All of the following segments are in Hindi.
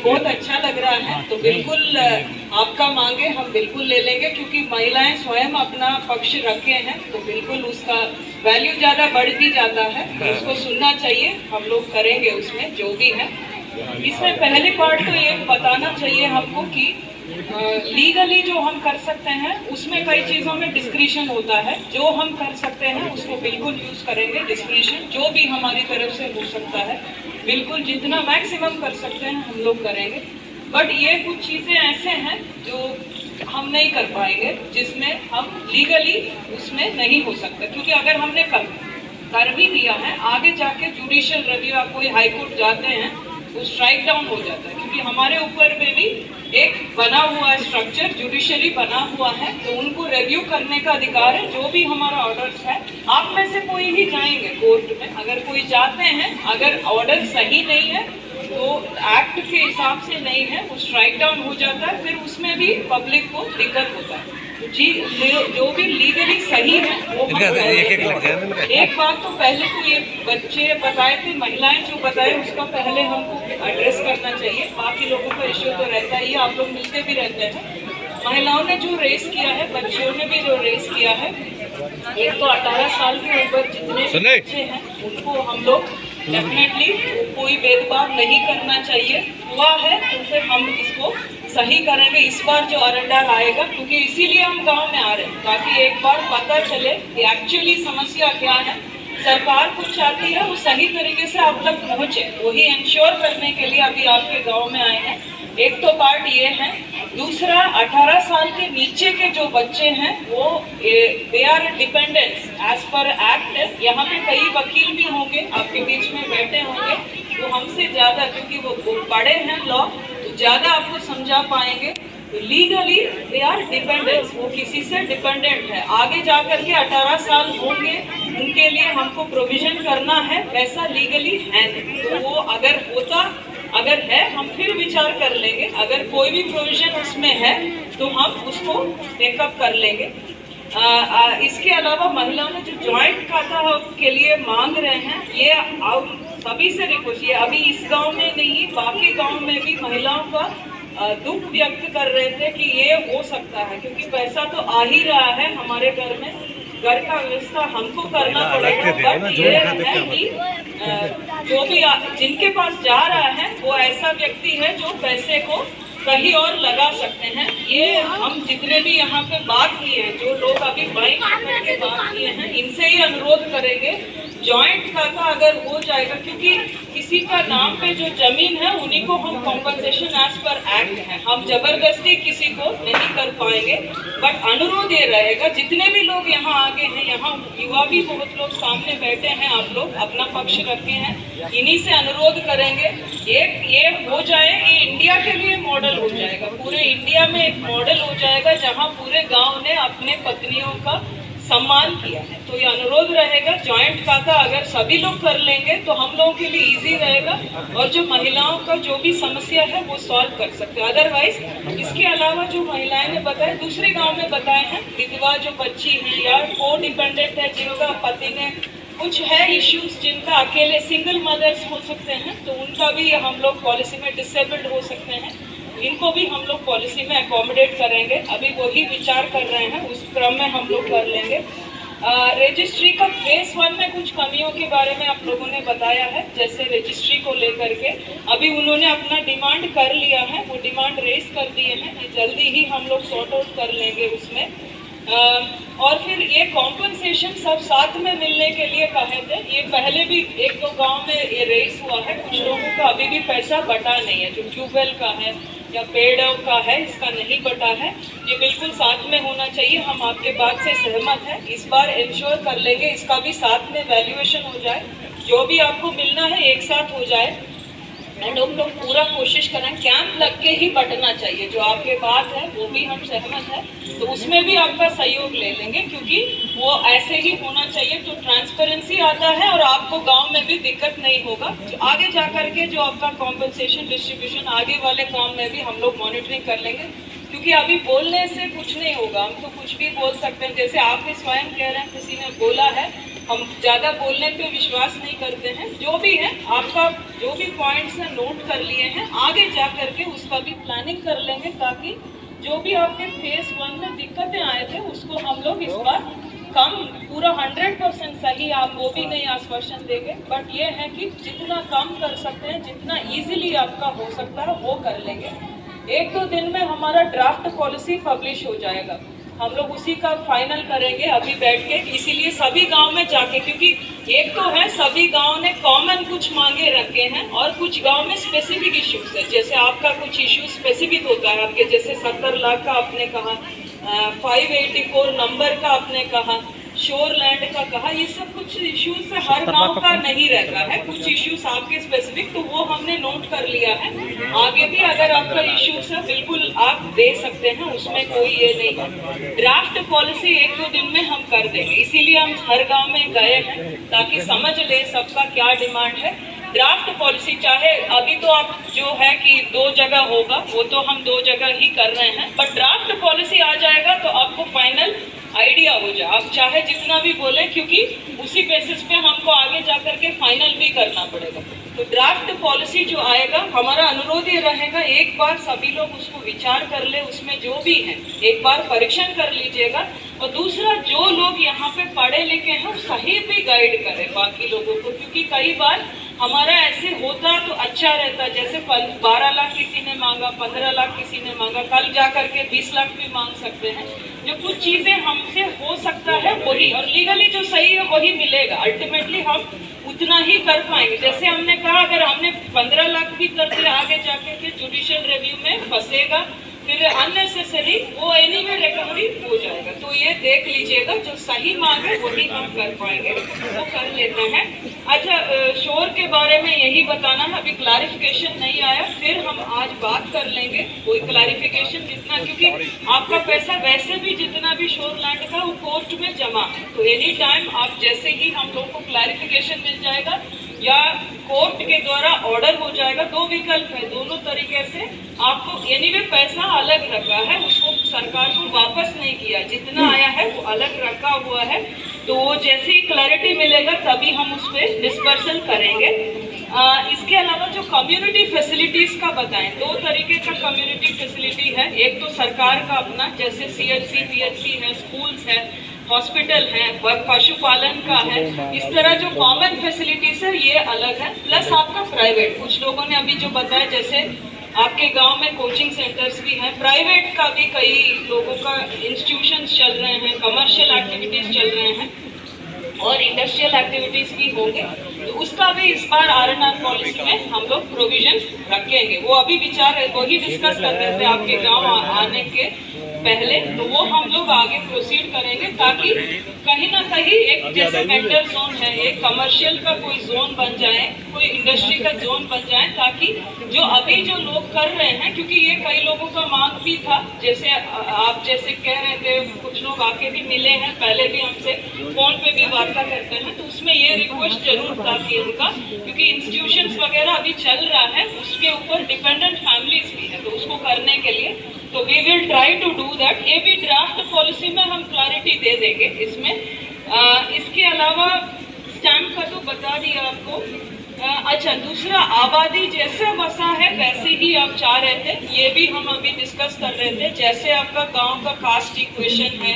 बहुत अच्छा लग रहा है। तो बिल्कुल आपका मांगे हम बिल्कुल ले लेंगे, क्योंकि महिलाएं स्वयं अपना पक्ष रखे हैं तो बिल्कुल उसका वैल्यू ज़्यादा बढ़ भी जाता है, तो उसको सुनना चाहिए। हम लोग करेंगे उसमें जो भी है। इसमें पहले पार्ट तो ये बताना चाहिए हमको कि लीगली जो हम कर सकते हैं उसमें कई चीज़ों में डिस्क्रिशन होता है। जो हम कर सकते हैं उसको बिल्कुल यूज़ करेंगे। डिस्क्रिशन जो भी हमारी तरफ से हो सकता है बिल्कुल जितना मैक्सिमम कर सकते हैं हम लोग करेंगे। बट ये कुछ चीज़ें ऐसे हैं जो हम नहीं कर पाएंगे, जिसमें हम लीगली उसमें नहीं हो सकता, क्योंकि अगर हमने कर भी दिया है आगे जाके जुडिशियल रिव्यू या कोई हाई कोर्ट जाते हैं वो स्ट्राइक डाउन हो जाता है, क्योंकि हमारे ऊपर में भी एक बना हुआ स्ट्रक्चर जुडिशरी बना हुआ है, तो उनको रिव्यू करने का अधिकार है। जो भी हमारा ऑर्डर्स है, आप में से कोई ही जाएंगे कोर्ट में, अगर कोई जाते हैं अगर ऑर्डर सही नहीं है तो एक्ट के हिसाब से नहीं है वो स्ट्राइक डाउन हो जाता है, फिर उसमें भी पब्लिक को दिक्कत होता है। जी जो भी लीगली सही है वो एक बात तो पहले तो ये बच्चे बताए थे, महिलाएं जो बताए उसका पहले हमको एड्रेस करना चाहिए। बाकी लोगों का इश्यू तो रहता ही, आप लोग मिलते भी रहते हैं। महिलाओं ने जो रेस किया है, बच्चियों ने भी जो रेस किया है, एक तो 18 साल के ऊपर जितने बच्चे हैं उनको हम लोग डेफिनेटली कोई भेदभाव नहीं करना चाहिए। हुआ है तो फिर हम इसको सही करेंगे इस बार जो अरंडाल आएगा, क्योंकि इसीलिए हम गांव में आ रहे हैं ताकि एक बार पता चले कि एक्चुअली समस्या क्या है। सरकार कुछ चाहती है वो सही तरीके से आप तक पहुंचे, वही इंश्योर करने के लिए अभी आपके गांव में आए हैं। एक तो पार्ट ये है। दूसरा, 18 साल के नीचे के जो बच्चे हैं वो they are dependents as per act. यहाँ पे कई वकील भी होंगे आपके बीच में बैठे होंगे, तो हमसे ज़्यादा क्योंकि वो बड़े हैं लॉ, तो ज़्यादा आपको समझा पाएंगे। लीगली दे आर डिपेंडेंट्स, वो किसी से डिपेंडेंट है। आगे जाकर के 18 साल होंगे उनके लिए हमको प्रोविजन करना है, वैसा लीगली है नहीं। तो वो अगर है हम फिर विचार कर लेंगे। अगर कोई भी प्रोविजन उसमें है तो हम उसको टेकअप कर लेंगे। इसके अलावा महिलाओं ने जो जॉइंट खाता के लिए मांग रहे हैं, ये सभी से रिक्वेस्ट, ये अभी इस गांव में नहीं बाकी गांव में भी महिलाओं का दुख व्यक्त कर रहे थे कि ये हो सकता है, क्योंकि पैसा तो आ ही रहा है हमारे घर में, घर का व्यवस्था हमको करना पड़ेगा। बट ये है कि जो भी जिनके पास जा रहा है वो ऐसा व्यक्ति है जो पैसे को कहीं और लगा सकते हैं। ये हम जितने भी यहाँ पे बात किए हैं, जो लोग अभी बाइक के बात किए हैं, इनसे ही अनुरोध करेंगे जॉइंट खाता अगर हो जाएगा, क्योंकि किसी का नाम पे जो जमीन है उन्हीं को हम कॉम्पनसेशन एज पर एक्ट है, हम जबरदस्ती किसी को नहीं कर पाएंगे। बट अनुरोध ये रहेगा जितने भी लोग यहाँ आगे हैं, यहाँ युवा भी बहुत लोग सामने बैठे हैं, आप लोग अपना पक्ष रखे हैं, इन्हीं से अनुरोध करेंगे एक ये हो जाए, ये इंडिया के लिए मॉडल हो जाएगा, पूरे इंडिया में एक मॉडल हो जाएगा जहाँ पूरे गाँव ने अपने पत्नियों का सम्मान किया है। तो ये अनुरोध रहेगा जॉइंट खाता अगर सभी लोग कर लेंगे तो हम लोगों के लिए इजी रहेगा, और जो महिलाओं का जो भी समस्या है वो सॉल्व कर सकते हैं। अदरवाइज इसके अलावा जो महिलाएं ने बताया, दूसरे गांव में बताए हैं, विधवा जो बच्ची है या को डिपेंडेंट है, जिनका पति ने कुछ है इश्यूज, जिनका अकेले सिंगल मदर्स हो सकते हैं, तो उनका भी हम लोग पॉलिसी में डिसेबल्ड हो सकते हैं, इनको भी हम लोग पॉलिसी में अकोमोडेट करेंगे। अभी वही विचार कर रहे हैं, उस क्रम में हम लोग कर लेंगे। रजिस्ट्री का फेज 1 में कुछ कमियों के बारे में आप लोगों ने बताया है, जैसे रजिस्ट्री को लेकर के अभी उन्होंने अपना डिमांड कर लिया है, वो डिमांड रेज कर दिए हैं, ये जल्दी ही हम लोग सॉर्ट आउट कर लेंगे उसमें। और फिर ये कॉम्पनसेशन सब साथ में मिलने के लिए कहे थे, ये पहले भी एक दो गांव में ये रेस हुआ है, कुछ लोगों का अभी भी पैसा बटा नहीं है, जो ट्यूबवेल का है या पेड़ का है इसका नहीं बटा है, ये बिल्कुल साथ में होना चाहिए। हम आपके बात से सहमत हैं, इस बार इंश्योर कर लेंगे इसका भी साथ में वैल्यूएशन हो जाए, जो भी आपको मिलना है एक साथ हो जाए। एंड हम लोग पूरा कोशिश करें कैंप लग के ही बटना चाहिए, जो आपके बात है वो भी हम सहमत है, तो उसमें भी आपका सहयोग ले लेंगे, क्योंकि वो ऐसे ही होना चाहिए, तो ट्रांसपेरेंसी आता है और आपको गांव में भी दिक्कत नहीं होगा। तो आगे जा करके जो आपका कॉम्पनसेशन डिस्ट्रीब्यूशन आगे वाले काम में भी हम लोग मॉनिटरिंग कर लेंगे, क्योंकि अभी बोलने से कुछ नहीं होगा, हम तो कुछ भी बोल सकते हैं, जैसे आप भी स्वयं कह रहे हैं, किसी ने बोला है हम ज़्यादा बोलने पे विश्वास नहीं करते हैं। जो भी है आपका जो भी पॉइंट्स हैं नोट कर लिए हैं, आगे जा करके उसका भी प्लानिंग कर लेंगे, ताकि जो भी आपके फेज 1 में दिक्कतें आए थे उसको हम लोग इस बार कम पूरा 100% सही आप वो भी नहीं आश्वासन देंगे, बट ये है कि जितना कम कर सकते हैं, जितना इजीली आपका हो सकता है वो कर लेंगे। 1-2 दिन में हमारा ड्राफ्ट पॉलिसी पब्लिश हो जाएगा, हम लोग उसी का फाइनल करेंगे अभी बैठ के। इसीलिए सभी गांव में जाके, क्योंकि एक तो है सभी गांव ने कॉमन कुछ मांगे रखे हैं और कुछ गांव में स्पेसिफिक इश्यूज है। जैसे आपका कुछ इश्यू स्पेसिफिक होता है, आपके जैसे 70 लाख का आपने कहा, 584 नंबर का आपने कहा, शोर लैंड का कहा, ये सब कुछ इश्यूज हर गांव का नहीं रहता है, कुछ इश्यूज आपके स्पेसिफिक, तो वो हमने नोट कर लिया है। आगे भी अगर आपका इश्यूज है बिल्कुल आप दे सकते हैं, उसमें कोई ये नहीं है। ड्राफ्ट पॉलिसी 1-2 दिन में हम कर देंगे, इसीलिए हम हर गांव में गए हैं ताकि समझ ले सबका क्या डिमांड है। ड्राफ्ट पॉलिसी चाहे अभी तो आप जो है कि 2 जगह होगा, वो तो हम 2 जगह ही कर रहे हैं, बट ड्राफ्ट पॉलिसी आ जाएगा तो आपको फाइनल आइडिया हो जाए, आप चाहे जितना भी बोले, क्योंकि उसी बेसिस पे हमको आगे जा करके फाइनल भी करना पड़ेगा। तो ड्राफ्ट पॉलिसी जो आएगा, हमारा अनुरोध ये रहेगा एक बार सभी लोग उसको विचार कर ले, उसमें जो भी है एक बार परीक्षण कर लीजिएगा। और दूसरा, जो लोग यहाँ पे पढ़े लिखे हैं सही भी गाइड करें बाकी लोगों को, क्योंकि कई बार हमारा ऐसे होता तो अच्छा रहता, जैसे 12 लाख किसी ने मांगा, 15 लाख किसी ने मांगा, कल जा करके 20 लाख भी मांग सकते हैं। जो कुछ चीजें हमसे हो सकता है वही, और लीगली जो सही है वही मिलेगा, अल्टीमेटली हम उतना ही कर पाएंगे। जैसे हमने कहा, अगर हमने 15 लाख भी कर दिया, आगे जाकर के जुडिशियल रिव्यू में फंसेगा, फिर अननेसेसरी वो एनीवे रिकवरी हो जाएगा। तो ये देख लीजिएगा, जो सही मांग है वही हम कर पाएंगे, वो कर लेते हैं। अच्छा, शोर के बारे में यही बताना है, अभी क्लैरिफिकेशन नहीं आया, फिर हम आज बात कर लेंगे कोई क्लैरिफिकेशन जितना, क्योंकि आपका पैसा वैसे भी जितना भी शोर लैंड का वो कोर्ट में जमा है, तो एनी टाइम आप जैसे ही हम लोग को क्लैरिफिकेशन मिल जाएगा या कोर्ट के द्वारा ऑर्डर हो जाएगा, 2 विकल्प है, दोनों तरीके से आपको एनीवे पैसा अलग रखा है, उसको सरकार को वापस नहीं किया, जितना आया है वो अलग रखा हुआ है। तो वो जैसे ही क्लैरिटी मिलेगा तभी हम उस पर डिस्पर्सल करेंगे। इसके अलावा जो कम्युनिटी फैसिलिटीज का बताएं, 2 तरीके का कम्युनिटी फैसिलिटी है। एक तो सरकार का अपना, जैसे CHC, PHC है, स्कूल्स है, हॉस्पिटल है, पशुपालन का है, इस तरह जो कॉमन फैसिलिटीज है ये अलग है। प्लस आपका प्राइवेट, कुछ लोगों ने अभी जो बताया, जैसे आपके गांव में कोचिंग सेंटर्स भी हैं, प्राइवेट का भी कई लोगों का इंस्टीट्यूशंस चल रहे हैं, कमर्शियल एक्टिविटीज चल रहे हैं और इंडस्ट्रियल एक्टिविटीज भी होंगे, तो उसका भी इस बार RNR पॉलिसी में हम लोग प्रोविजन रखेंगे। वो अभी विचार वही डिस्कस कर रहे थे आपके गांव आने के पहले, तो वो हम लोग आगे प्रोसीड करेंगे, ताकि कहीं ना कहीं एक जैसे वेंडर जोन है, एक कमर्शियल का कोई जोन बन जाए, कोई इंडस्ट्री का जोन बन जाए, ताकि जो अभी जो लोग कर रहे हैं, क्योंकि ये कई लोगों का मांग भी था, जैसे आप जैसे कह रहे थे, कुछ लोग आके भी मिले हैं, पहले भी हमसे फोन पे भी वार्ता करते हैं, तो उसमें ये रिक्वेस्ट जरूर था कि उनका, क्योंकि इंस्टीट्यूशंस वगैरह अभी चल रहा है, उसके ऊपर डिपेंडेंट फैमिलीज भी है, तो उसको करने के लिए तो we will try to do that. ये भी ड्राफ्ट पॉलिसी में हम क्लैरिटी दे देंगे इसमें। इसके अलावा स्टैम्प का तो बता दिया आपको। अच्छा, दूसरा, आबादी जैसे बसा है वैसे ही आप चाह रहे थे, ये भी हम अभी डिस्कस कर रहे थे। जैसे आपका गांव का कास्ट इक्वेशन है,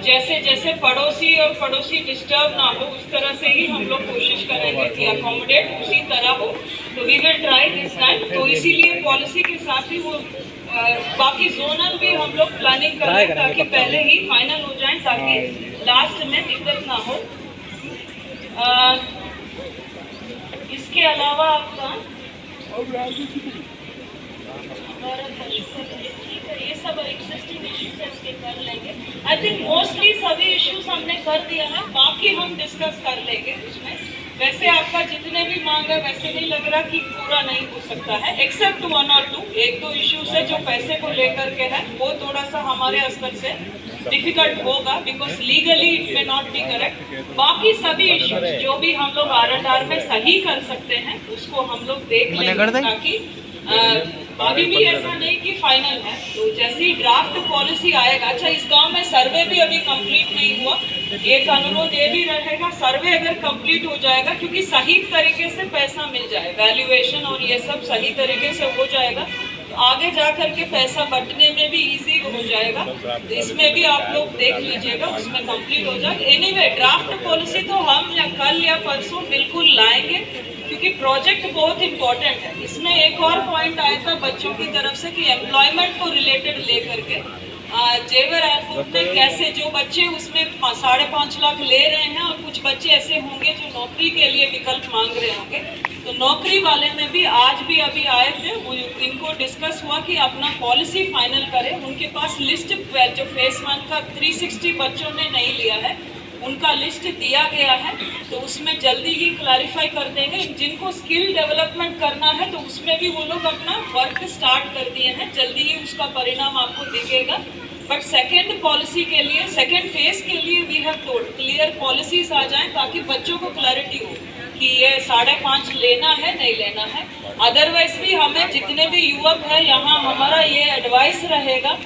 जैसे जैसे पड़ोसी और पड़ोसी डिस्टर्ब ना हो, उस तरह से ही हम लोग कोशिश करेंगे कि अकोमोडेट उसी तरह हो। तो we will try this time. तो इसीलिए पॉलिसी के साथ ही वो बाकी जोनल भी हम लोग प्लानिंग कर रहे हैं, ताकि पहले ही फाइनल हो जाए, ताकि लास्ट में दिक्कत ना हो। इसके अलावा आपका ये सब एग्जिस्टिंग इश्यूज है, इसके कर लेंगे। आई थिंक मोस्टली सभी इश्यूज हमने कर दिया है, बाकी हम डिस्कस कर लेंगे उसमें। वैसे आपका जितने भी मांग है, वैसे नहीं लग रहा कि पूरा नहीं हो सकता है, एक्सेप्ट 1 और 2, 1-2 इश्यूज है जो पैसे को लेकर के है, वो थोड़ा सा हमारे स्तर से डिफिकल्ट होगा, because legally it may not be correct. बाकी सभी इश्यूज जो भी हम लोग RNR में सही कर सकते हैं, उसको हम लोग देख लेंगे, ताकि अभी भी ऐसा नहीं कि फाइनल है। तो जैसे ही ड्राफ्ट पॉलिसी आएगा, अच्छा, इस गांव में सर्वे भी अभी कंप्लीट नहीं हुआ, एक अनुरोध ये भी रहेगा, सर्वे अगर कंप्लीट हो जाएगा, क्योंकि सही तरीके से पैसा मिल जाए, वैल्यूएशन और ये सब सही तरीके से हो जाएगा तो आगे जा करके पैसा बंटने में भी इजी हो जाएगा। तो इसमें भी आप लोग देख लीजिएगा, उसमें कंप्लीट हो जाए। एनीवे ड्राफ्ट पॉलिसी तो हम या कल या परसों बिल्कुल लाएंगे, क्योंकि प्रोजेक्ट बहुत इंपॉर्टेंट है। इसमें एक और पॉइंट आया था बच्चों की तरफ से कि एम्प्लॉयमेंट को रिलेटेड लेकर के जेवर एयरपोर्ट में कैसे जो बच्चे उसमें 5.5 लाख ले रहे हैं और कुछ बच्चे ऐसे होंगे जो नौकरी के लिए विकल्प मांग रहे होंगे, तो नौकरी वाले में भी आज भी अभी आए थे, वो इनको डिस्कस हुआ कि अपना पॉलिसी फाइनल करें। उनके पास लिस्ट जो फेज 1 का 360 बच्चों ने नहीं लिया है, उनका लिस्ट दिया गया है, तो उसमें जल्दी ही क्लैरिफाई कर देंगे। जिनको स्किल डेवलपमेंट करना है तो उसमें भी वो लोग अपना वर्क स्टार्ट कर दिए हैं, जल्दी ही उसका परिणाम आपको दिखेगा। बट सेकेंड पॉलिसी के लिए, सेकेंड फेज के लिए we have told clear policies आ जाएं ताकि बच्चों को क्लैरिटी हो कि ये 5.5 लेना है नहीं लेना है। अदरवाइज भी हमें जितने भी युवक हैं यहाँ, हमारा ये एडवाइस रहेगा,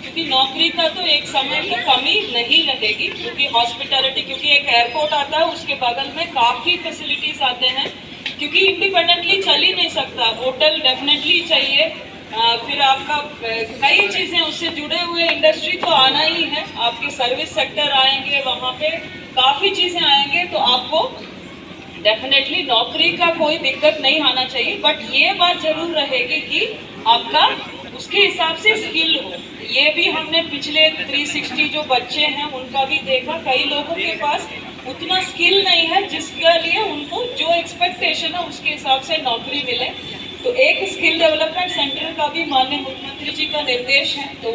क्योंकि नौकरी का तो एक समय की कमी नहीं रहेगी, क्योंकि हॉस्पिटैलिटी, क्योंकि एक एयरपोर्ट आता है उसके बगल में काफ़ी फैसिलिटीज़ आते हैं, क्योंकि इंडिपेंडेंटली चल ही नहीं सकता। होटल डेफिनेटली चाहिए, फिर आपका कई चीज़ें उससे जुड़े हुए इंडस्ट्री तो आना ही है, आपके सर्विस सेक्टर आएंगे, वहाँ पे काफ़ी चीज़ें आएंगे, तो आपको डेफिनेटली नौकरी का कोई दिक्कत नहीं आना चाहिए। बट ये बात जरूर रहेगी कि आपका उसके हिसाब से स्किल हो। ये भी हमने पिछले 360 जो बच्चे हैं उनका भी देखा, कई लोगों के पास उतना स्किल नहीं है जिसके लिए उनको जो एक्सपेक्टेशन है उसके हिसाब से नौकरी मिले। तो एक स्किल डेवलपमेंट सेंटर का भी माननीय मुख्यमंत्री जी का निर्देश है, तो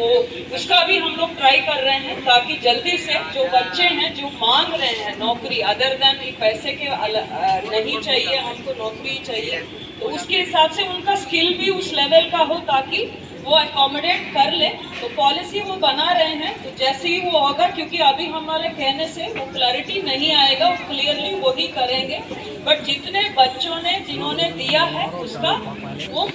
उसका भी हम लोग ट्राई कर रहे हैं ताकि जल्दी से जो बच्चे हैं जो मांग रहे हैं नौकरी, अदर देन पैसे के नहीं चाहिए हमको नौकरी चाहिए, तो उसके हिसाब से उनका स्किल भी उस लेवल का हो ताकि वो अकोमोडेट कर ले। तो पॉलिसी वो बना रहे हैं, तो जैसे ही वो होगा, क्योंकि अभी हमारे कहने से वो क्लैरिटी नहीं आएगा, वो क्लियरली वही करेंगे। बट जितने बच्चों ने जिन्होंने दिया है उसका वो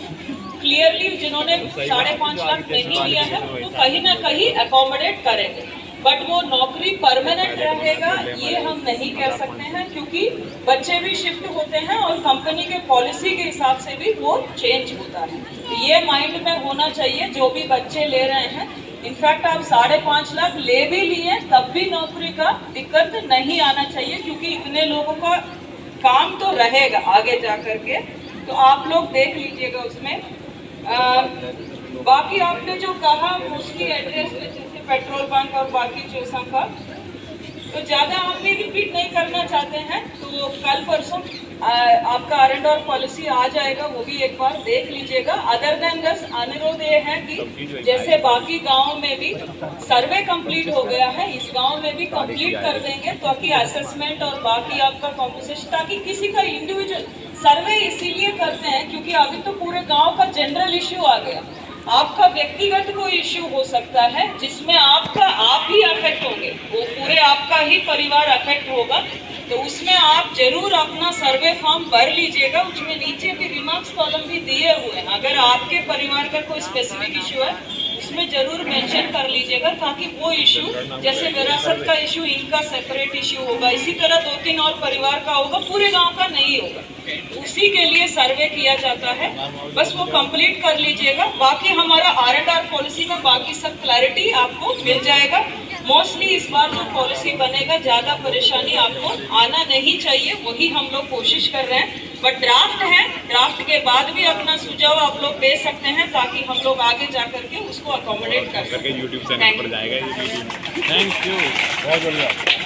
क्लियरली, जिन्होंने 5.5 लाख नहीं लिया है तो कहीं ना कहीं अकोमोडेट करेंगे। बट वो नौकरी परमानेंट रहेगा ये हम नहीं कह सकते हैं, क्योंकि बच्चे भी शिफ्ट होते हैं और कंपनी के पॉलिसी के हिसाब से भी वो चेंज होता है। तो ये माइंड में होना चाहिए जो भी बच्चे ले रहे हैं। इनफैक्ट आप 5.5 लाख ले भी लिए तब भी नौकरी का दिक्कत नहीं आना चाहिए, क्योंकि इतने लोगों का काम तो रहेगा आगे जा कर के। तो आप लोग देख लीजिएगा उसमें। बाकी आपने जो कहा मोस्टली एड्रेस में, जैसे पेट्रोल पंप और बाकी चीज़ों का, तो ज़्यादा हम भी रिपीट नहीं करना चाहते हैं। तो कल परसों आपका R&R पॉलिसी आ जाएगा, वो भी एक बार देख लीजिएगा। अदर देन दस अनुरोध ये है कि जैसे बाकी गाँव में भी सर्वे कंप्लीट हो गया है, इस गांव में भी कंप्लीट कर देंगे ताकि असेसमेंट और बाकी आपका कॉम्पोजिशन, ताकि किसी का इंडिविजुअल सर्वे इसीलिए करते हैं क्योंकि अभी तो पूरे गांव का जनरल इश्यू आ गया। आपका व्यक्तिगत कोई इश्यू हो सकता है जिसमें आप ही अफेक्ट होंगे, वो पूरे आपका ही परिवार अफेक्ट होगा, तो उसमें आप जरूर अपना सर्वे फॉर्म भर लीजिएगा। उसमें नीचे भी रिमार्क्स कॉलम भी दिए हुए हैं, अगर आपके परिवार का कोई स्पेसिफिक इश्यू है उसमें जरूर मेंशन कर लीजिएगा, ताकि वो इश्यू, जैसे विरासत का इश्यू इनका सेपरेट इश्यू होगा, इसी तरह 2-3 और परिवार का होगा, पूरे गांव का नहीं होगा। उसी के लिए सर्वे किया जाता है, बस वो कंप्लीट कर लीजिएगा। बाकी हमारा R&R पॉलिसी का बाकी सब क्लैरिटी आपको मिल जाएगा। मोस्टली इस बार जो पॉलिसी बनेगा ज़्यादा परेशानी आपको आना नहीं चाहिए, वही हम लोग कोशिश कर रहे हैं। बट ड्राफ्ट है, ड्राफ्ट के बाद भी अपना सुझाव आप लोग दे सकते हैं ताकि हम लोग आगे जा करके उसको अकोमोडेट कर सकें। यूट्यूब चैनल पर जाएगा। थैंक यू, बहुत बढ़िया।